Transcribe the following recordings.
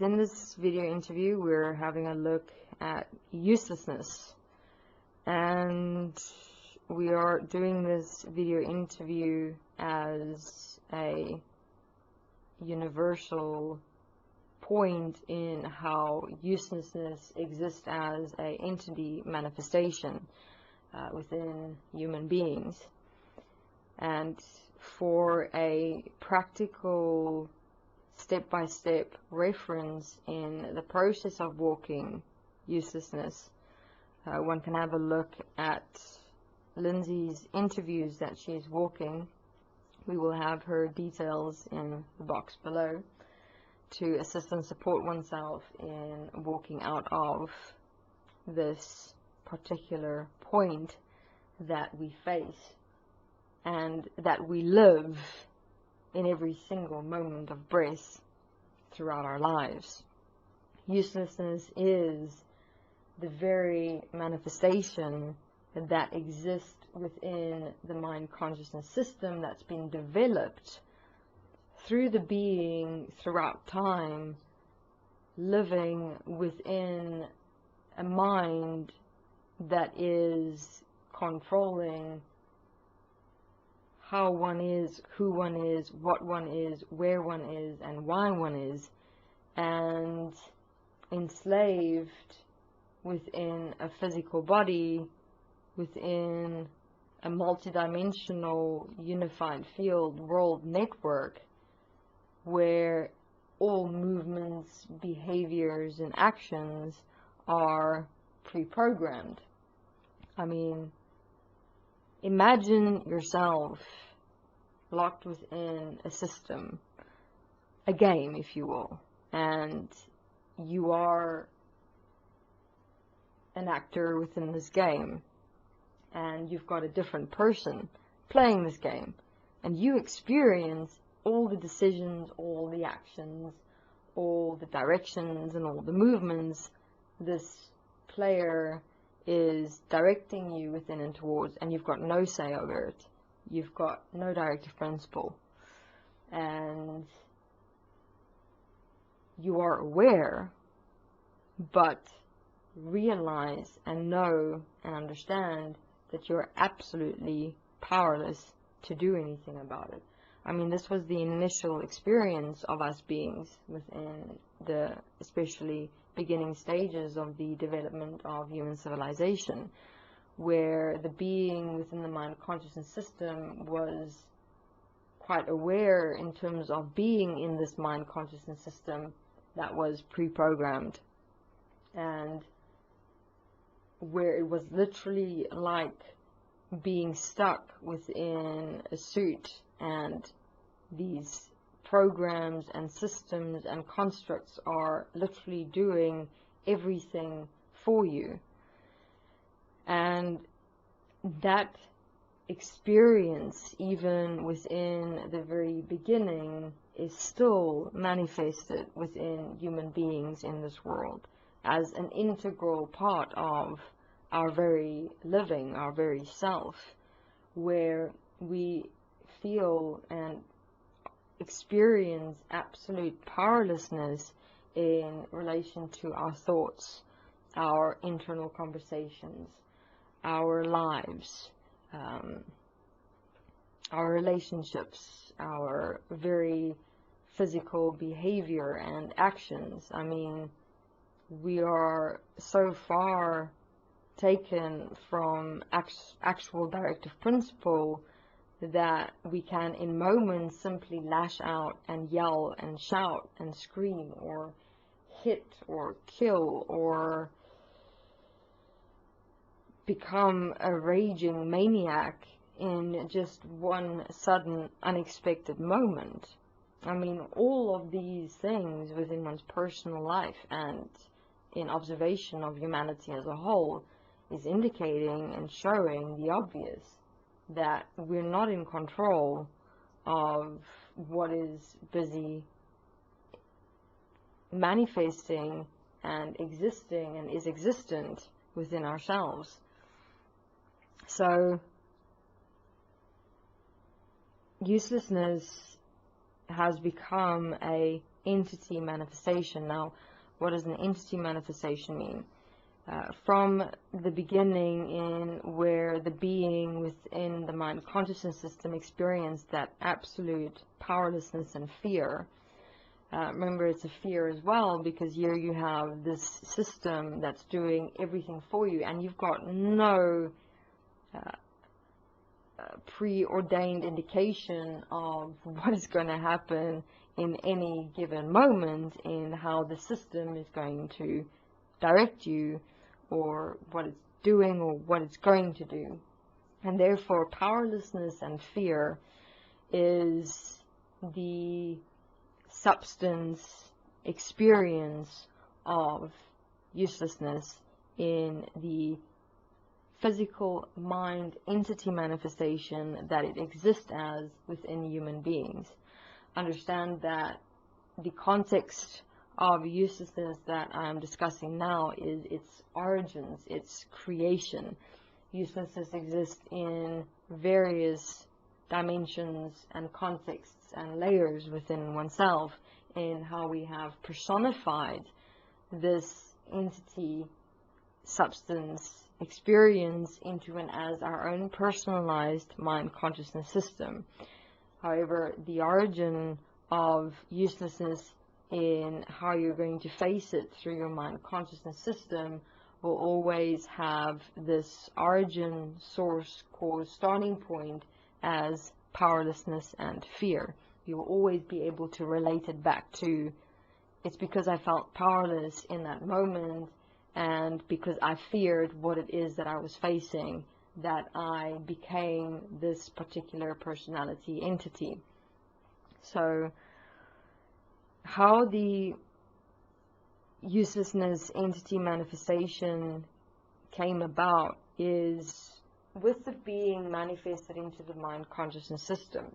within this video interview, we're having a look at uselessness, and we are doing this video interview as a universal point in how uselessness exists as an entity manifestation within human beings. And for a practical step-by-step reference in the process of walking uselessness, one can have a look at Lindsay's interviews that she's walking. We will have her details in the box below to assist and support oneself in walking out of this particular point that we face and that we live in every single moment of breath throughout our lives. Uselessness is the very manifestation that exists within the mind consciousness system that's been developed through the being throughout time, living within a mind that is controlling how one is, who one is, what one is, where one is, and why one is, and enslaved within a physical body, within a multidimensional unified field world network where all movements, behaviors, and actions are pre-programmed. I mean, imagine yourself locked within a system, a game, if you will, and you are an actor within this game, and you've got a different person playing this game, and you experience all the decisions, all the actions, all the directions, and all the movements this player is directing you within and towards, and you've got no say over it. You've got no directive principle, and you are aware, but realize and know and understand that you're absolutely powerless to do anything about it. I mean, this was the initial experience of us beings within the especially beginning stages of the development of human civilization, where the being within the mind consciousness system was quite aware in terms of being in this mind consciousness system that was pre-programmed, and where it was literally like being stuck within a suit, and these programs and systems and constructs are literally doing everything for you. And that experience, even within the very beginning, is still manifested within human beings in this world as an integral part of our very living, our very self, where we feel and experience absolute powerlessness in relation to our thoughts, our internal conversations, our lives, our relationships, our very physical behavior and actions. I mean, we are so far taken from actual directive principle that we can in moments simply lash out and yell and shout and scream or hit or kill or become a raging maniac in just one sudden unexpected moment. I mean, all of these things within one's personal life and in observation of humanity as a whole is indicating and showing the obvious, that we're not in control of what is busy manifesting and existing and is existent within ourselves. So uselessness has become a entity manifestation. Now, what does an entity manifestation mean? From the beginning, in where the being within the mind consciousness system experienced that absolute powerlessness and fear. Remember, it's a fear as well, because here you have this system that's doing everything for you, and you've got no preordained indication of what is going to happen in any given moment, in how the system is going to direct you, or what it's doing, or what it's going to do. And therefore, powerlessness and fear is the substance experience of uselessness in the physical mind entity manifestation that it exists as within human beings. Understand that the context of uselessness that I'm discussing now is its origins, its creation. Uselessness exists in various dimensions and contexts and layers within oneself, in how we have personified this entity substance experience into and as our own personalized mind consciousness system. However, the origin of uselessness in how you're going to face it through your mind consciousness system will always have this origin, source, cause, starting point as powerlessness and fear. You will always be able to relate it back to, it's because I felt powerless in that moment, and because I feared what it is that I was facing, that I became this particular personality entity. So how the uselessness entity manifestation came about is with the being manifested into the mind consciousness system.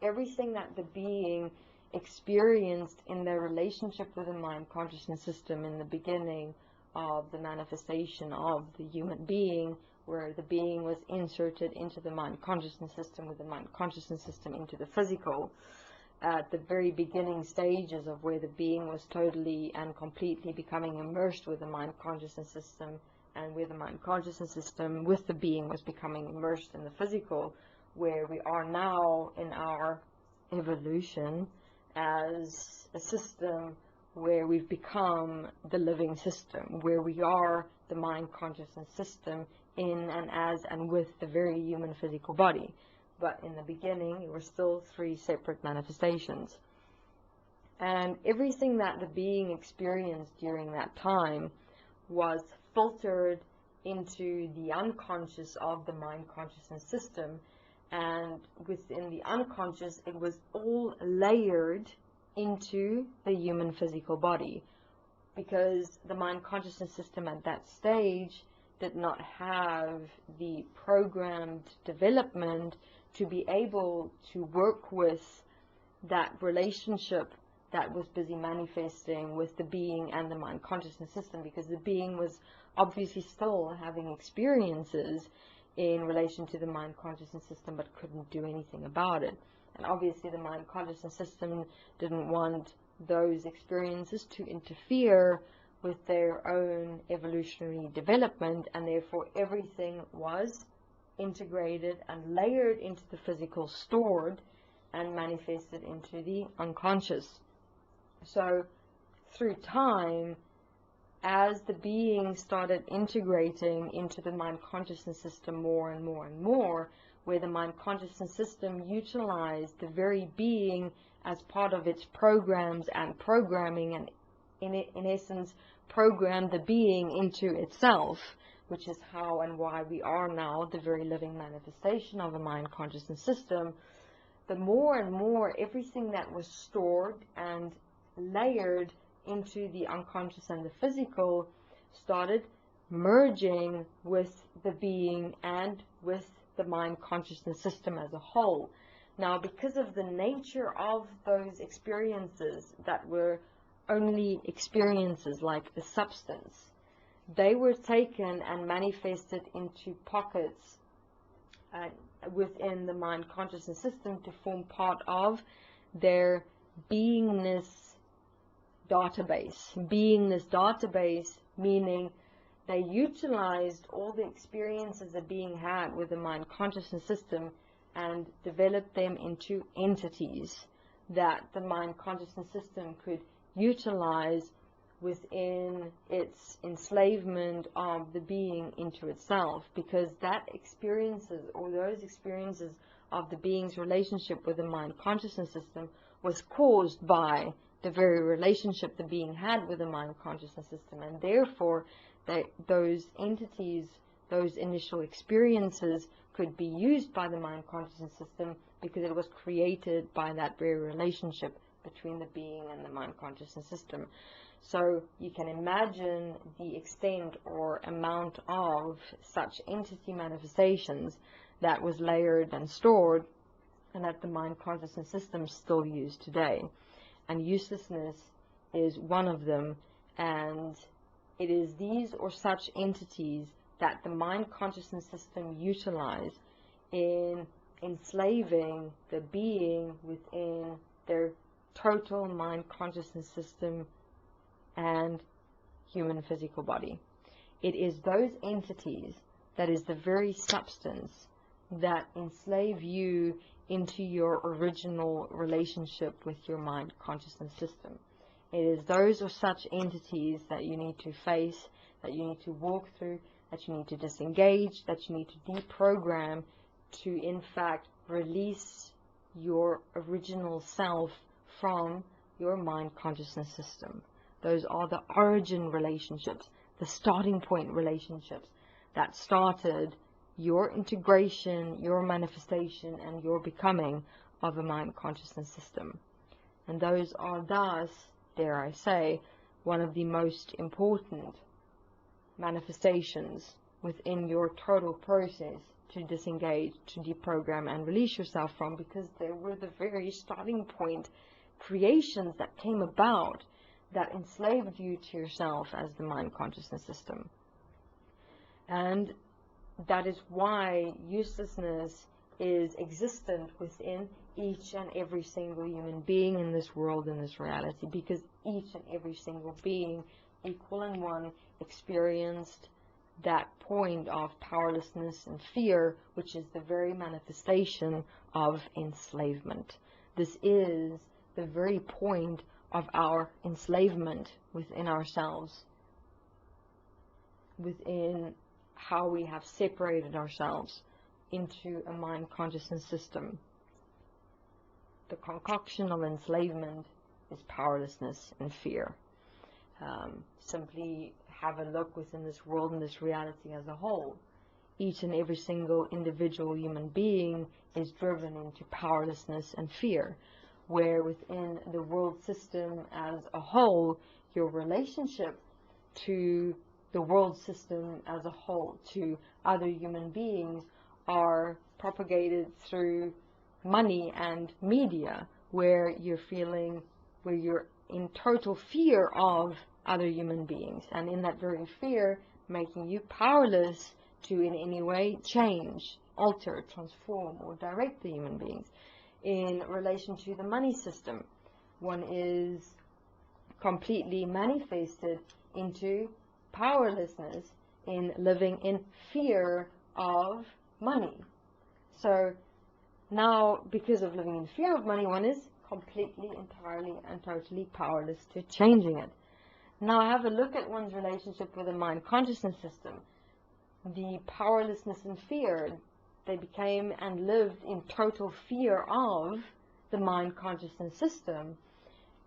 Everything that the being experienced in their relationship with the mind consciousness system in the beginning of the manifestation of the human being, where the being was inserted into the mind consciousness system, with the mind consciousness system into the physical, at the very beginning stages of where the being was totally and completely becoming immersed with the mind consciousness system, and where the mind consciousness system with the being was becoming immersed in the physical, where we are now in our evolution as a system where we've become the living system, where we are the mind consciousness system in and as and with the very human physical body. But in the beginning, it were still three separate manifestations. And everything that the being experienced during that time was filtered into the unconscious of the mind consciousness system. And within the unconscious, it was all layered into the human physical body, because the mind consciousness system at that stage did not have the programmed development to be able to work with that relationship that was busy manifesting with the being and the mind consciousness system, because the being was obviously still having experiences in relation to the mind consciousness system, but couldn't do anything about it. And obviously the mind consciousness system didn't want those experiences to interfere with their own evolutionary development, and therefore everything was integrated and layered into the physical, stored and manifested into the unconscious. So through time, as the being started integrating into the mind consciousness system more and more and more, where the mind consciousness system utilized the very being as part of its programs and programming, and in essence programmed the being into itself, which is how and why we are now the very living manifestation of a mind consciousness system. The more and more everything that was stored and layered into the unconscious and the physical started merging with the being and with the mind consciousness system as a whole. Now, because of the nature of those experiences that were only experiences like a substance, they were taken and manifested into pockets within the mind consciousness system to form part of their beingness database. Being this database, meaning they utilized all the experiences that being had with the mind consciousness system and developed them into entities that the mind consciousness system could utilize within its enslavement of the being into itself, because that experiences, or those experiences of the being's relationship with the mind consciousness system, was caused by the very relationship the being had with the mind consciousness system, and therefore those entities, those initial experiences, could be used by the mind consciousness system because it was created by that very relationship between the being and the mind consciousness system. So you can imagine the extent or amount of such entity manifestations that was layered and stored, and that the mind consciousness system still use today. And uselessness is one of them, and it is these or such entities that the mind consciousness system utilize in enslaving the being within their total mind consciousness system and human physical body. It is those entities that is the very substance that enslave you into your original relationship with your mind consciousness system. It is those or such entities that you need to face, that you need to walk through, that you need to disengage, that you need to deprogram to in fact release your original self from your mind consciousness system. Those are the origin relationships, the starting point relationships that started your integration, your manifestation, and your becoming of a mind consciousness system. And those are thus, dare I say, one of the most important manifestations within your total process to disengage, to deprogram, and release yourself from, because they were the very starting point creations that came about that enslaved you to yourself as the mind consciousness system. And that is why uselessness is existent within each and every single human being in this world, in this reality, because each and every single being, equal and one, experienced that point of powerlessness and fear, which is the very manifestation of enslavement. This is the very point of our enslavement within ourselves, within how we have separated ourselves into a mind consciousness system. The concoction of enslavement is powerlessness and fear. Simply have a look within this world and this reality as a whole. Each and every single individual human being is driven into powerlessness and fear, where within the world system as a whole, your relationship to the world system as a whole, to other human beings, are propagated through money and media, where you're in total fear of other human beings, and in that very fear, making you powerless to in any way change, alter, transform, or direct the human beings. In relation to the money system, one is completely manifested into powerlessness in living in fear of money. So now, because of living in fear of money, one is completely, entirely, and totally powerless to changing it. Now have a look at one's relationship with the mind consciousness system. The powerlessness and fear, they became and lived in total fear of the mind consciousness system,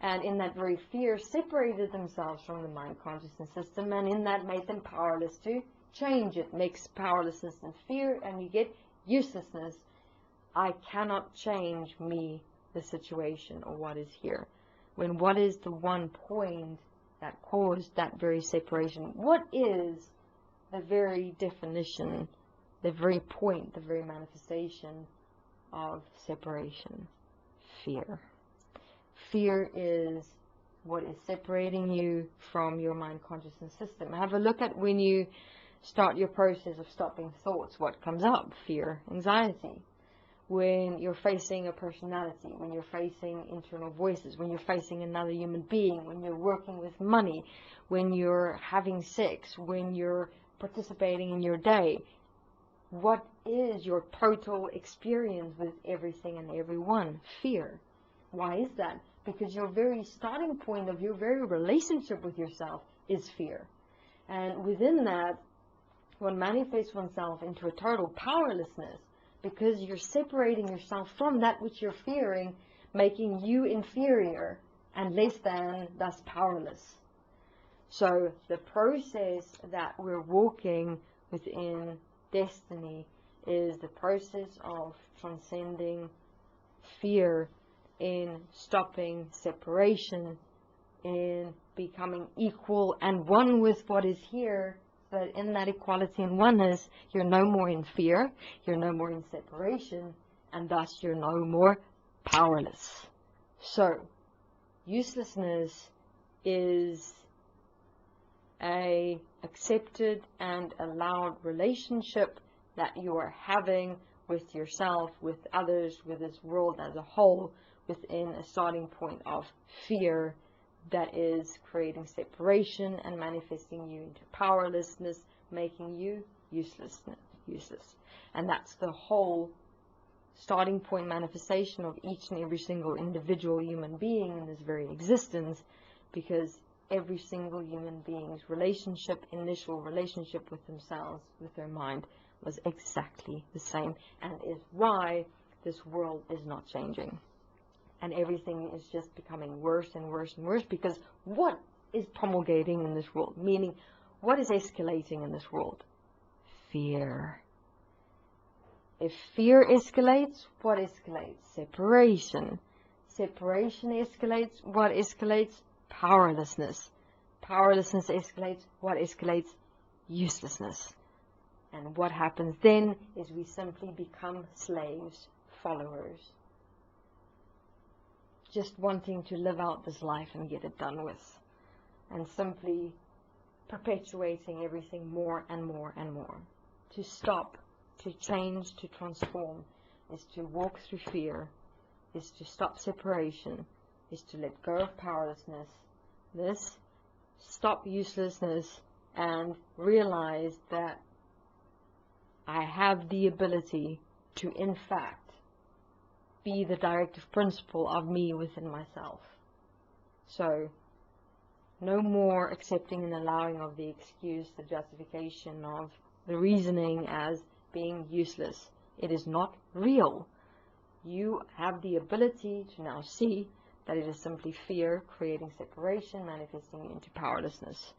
and in that very fear separated themselves from the mind consciousness system, and in that made them powerless to change it. Mix powerlessness and fear, and you get uselessness. I cannot change me, the situation, or what is here. When what is the one point that caused that very separation? What is the very definition, the very point, the very manifestation of separation? Fear. Fear is what is separating you from your mind consciousness system. Have a look at when you start your process of stopping thoughts. What comes up? Fear, anxiety. when you're facing a personality, when you're facing internal voices, when you're facing another human being, when you're working with money, when you're having sex, when you're participating in your day. What is your total experience with everything and everyone? Fear. Why is that? Because your very starting point of your very relationship with yourself is fear. And within that, one manifests oneself into a total powerlessness, because you're separating yourself from that which you're fearing, making you inferior and less than, thus powerless. So the process that we're walking within Destiny is the process of transcending fear, in stopping separation, in becoming equal and one with what is here. But in that equality and oneness, you're no more in fear, you're no more in separation, and thus you're no more powerless. So, uselessness is a accepted and allowed relationship that you are having with yourself, with others, with this world as a whole, within a starting point of fear that is creating separation and manifesting you into powerlessness, making you useless. And that's the whole starting point manifestation of each and every single individual human being in this very existence, because every single human being's initial relationship with themselves, with their mind, was exactly the same, and is why this world is not changing. And everything is just becoming worse and worse and worse, because what is promulgating in this world? Meaning, what is escalating in this world? Fear. If fear escalates, what escalates? Separation. Separation escalates, what escalates? Powerlessness. Powerlessness escalates, what escalates? Uselessness. And what happens then is we simply become slaves, followers, just wanting to live out this life and get it done with, and simply perpetuating everything more and more and more. To stop, to change, to transform, is to walk through fear, is to stop separation, is to let go of powerlessness, stop uselessness, and realize that I have the ability to, in fact, be the directive principle of me within myself. So, no more accepting and allowing of the excuse, the justification of the reasoning as being useless. It is not real. You have the ability to now see that it is simply fear creating separation, manifesting into powerlessness.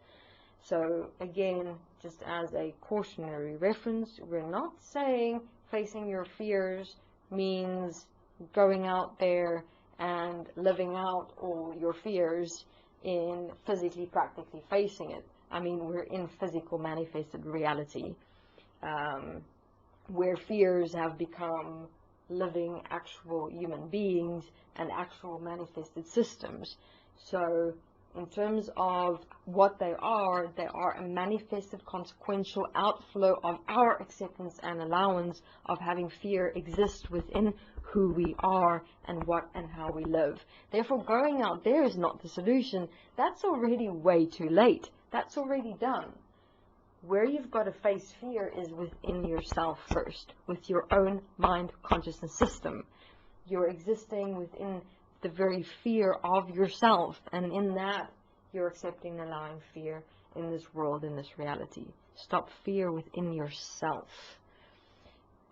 So again, just as a cautionary reference, we're not saying facing your fears means going out there and living out all your fears in physically, practically facing it. I mean, we're in physical manifested reality, where fears have become living actual human beings and actual manifested systems. So in terms of what they are a manifested consequential outflow of our acceptance and allowance of having fear exist within who we are and what and how we live. Therefore, going out there is not the solution. That's already way too late. That's already done. Where you've got to face fear is within yourself first, with your own mind consciousness system. You're existing within the very fear of yourself, and in that you're accepting and allowing fear in this world, in this reality. Stop fear within yourself,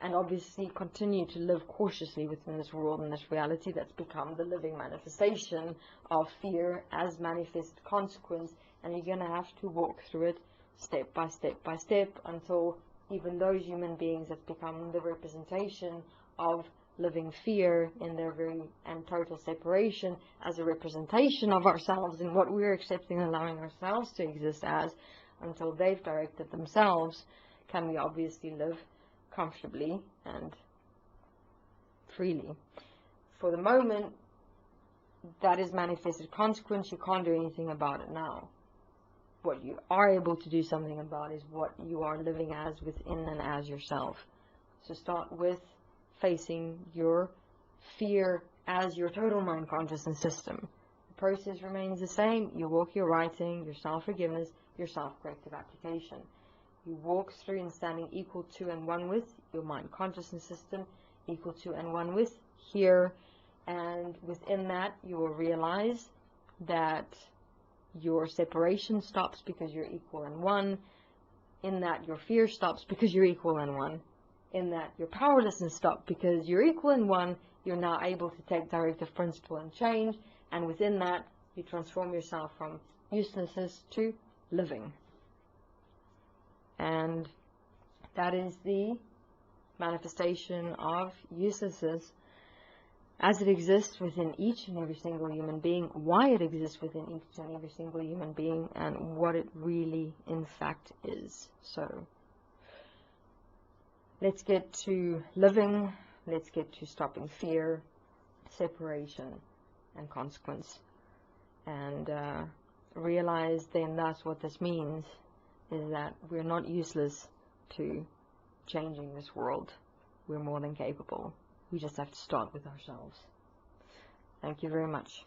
and obviously continue to live cautiously within this world and this reality that's become the living manifestation of fear as manifested consequence. And you're going to have to walk through it step by step by step until even those human beings have become the representation of living fear in their very and total separation as a representation of ourselves in what we're accepting and allowing ourselves to exist as, until they've directed themselves, can we obviously live comfortably and freely. For the moment, that is manifested consequence. You can't do anything about it now. What you are able to do something about is what you are living as within and as yourself. So start with facing your fear as your total mind consciousness system. The process remains the same. Your walk, your writing, your self-forgiveness, your self-corrective application. You walk through and standing equal to and one with your mind consciousness system, equal to and one with here, and within that you will realize that your separation stops because you're equal and one, in that your fear stops because you're equal and one, in that your powerlessness stops because you're equal and one. You're now able to take directive principle and change, and within that you transform yourself from uselessness to living. And that is the manifestation of uselessness as it exists within each and every single human being, why it exists within each and every single human being, and what it really in fact is. So let's get to living, let's get to stopping fear, separation, and consequence, and realize then that's what this means, is that we're not useless to changing this world. We're more than capable. We just have to start with ourselves. Thank you very much.